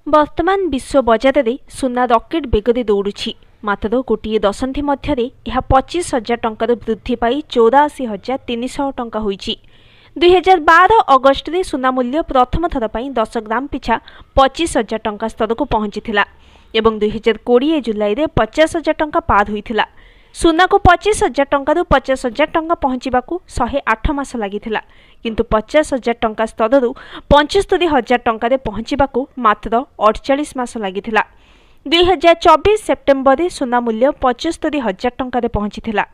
वर्तमान विश्व बजार में सुना रकेट बेगरे दौड़ुछि। मात्र गोटे दशंधि मध्य 25,000 टंकार वृद्धि पाई 84,300 टंका होइछि। 2012 अगस्ट में सुना मूल्य प्रथम थर पर 10 ग्राम पिछा 25,000 टंका स्तर को पहुंचीथिला एवं 2020 जुलाई में 50,000 टंका पार होइथिला। सुना को 25,000 टंकारु 50,000 टंका पहुंचीबाकू 108 मास लागिथिला, किंतु 50,000 टंका स्तरु 75,000 टंका पहुंचीबाकू मात्र 48 मास लागिथिला। 2024 सेप्टेम्बर में सुना मूल्य 75,000 टंका पहुंचीथिला।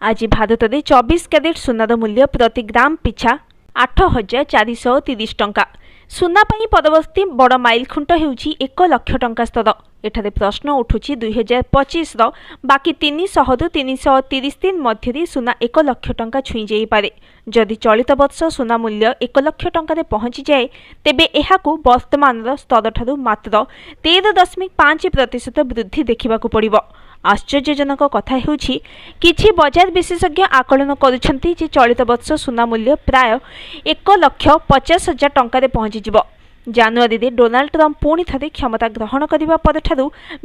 आज भारत में 24 कैरेट सुनार मूल्य प्रति ग्राम पिछा 8,430 टंका। सुना पाई परवर्ती बड़ माइल खुंट हेउछि 1 लाख टंका स्तर। एठारे प्रश्न उठुछि 2025 बाकी 300 रु 330 दिन मध्य सुना 1 लाख टंका छुई जाई पारे। जदि चलित वर्ष सुना मूल्य 1 लाख टंका पहुंची जाए तेबे एहाकू वर्तमान स्तर ठारू मात्र 13.5% वृद्धि देखा पड़िबो। आश्चर्यजनक कथा हेउछि किछि बजार विशेषज्ञ आकलन करुछन्ति जे चलित वर्ष सुना मूल्य प्राय 1,50,000 टंका पहुंची जिवो। जानुआरी में डोनाल्ड ट्रम्प पुणी थे क्षमता ग्रहण करने पर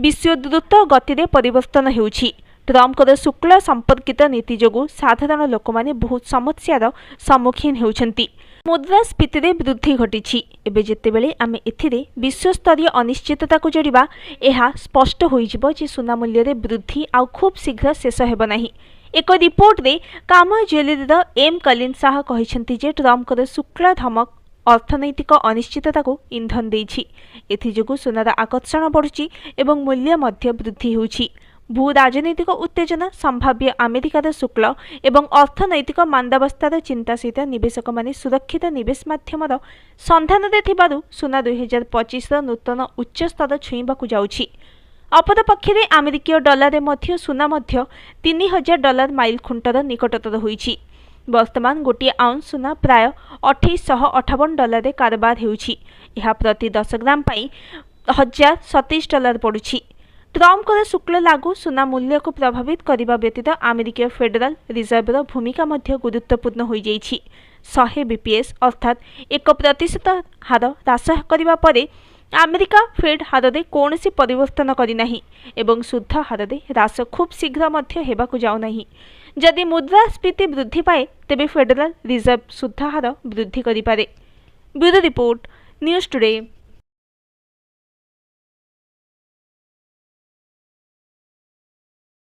विश्व द्रुत गति में परिवर्तन होउछि। ट्रम्पकर शुक्ल संपर्कित नीति जोगु साधारण लोक माने बहुत समस्यार सम्मुखीन होउछन्ति। मुद्रास्फीति में वृद्धि घटी। एबे जेतेबेले आमे एथिरे विश्वस्तरीय अनिश्चितता को जोड़िबा एहा स्पष्ट होइजिबो जे सुना मूल्य रे वृद्धि आउ खूब शीघ्र शेष हेबो नाही। एक रिपोर्ट रे काम ज्वेलरीर एम कलिन शाह कहिसंति जे ट्रम्पकर शुक्ल धमक अर्थनैतिक अनिश्चितता को इंधन देछि। एथिजोगु सुनार आकर्षण बढ़ुछि एवं मूल्य मध्य वृद्धि होउछि। भू राजनैतिक उत्तेजना, संभाव्य अमेरिकार शुक्ल एवं अर्थनैतिक मांदावस्थार चिंता सहित निवेशक माने सुरक्षित निवेश माध्यमर संधान थिबारु सुना 2025 नूतन उच्च स्तर छुईबाकू जाउछि। अपरपक्षे अमेरिकीय डॉलर मध्य सुना मध्य $3,000 माइल खुंटर निकटतर होइछि। वर्तमान गोटे आउंस सुना प्राय $2,858 कारोबार हेउछि। यह प्रति 10 ग्राम पाई $1,027 पड़ुछि। ट्रम्पकर शुक्ल लागू सुना मूल्य को प्रभावित करने व्यतीत अमेरिकीय फेडरल रिजर्वर भूमिका मध्य गुरुत्वपूर्ण हो जाइछि। 100 बीपीएस अर्थात 1% हार ह्रास करने पर अमेरिका फेड हार में कौन परिवर्तन करना एवं शुद्ध हार में ह्रास खूब शीघ्र मध्य हेबाकू जाउ नाही। जदि मुद्रास्फीति वृद्धि पाए तेबे फेडरल रिजर्व शुद्ध हार वृद्धि करिपारे। Bureau report, news today.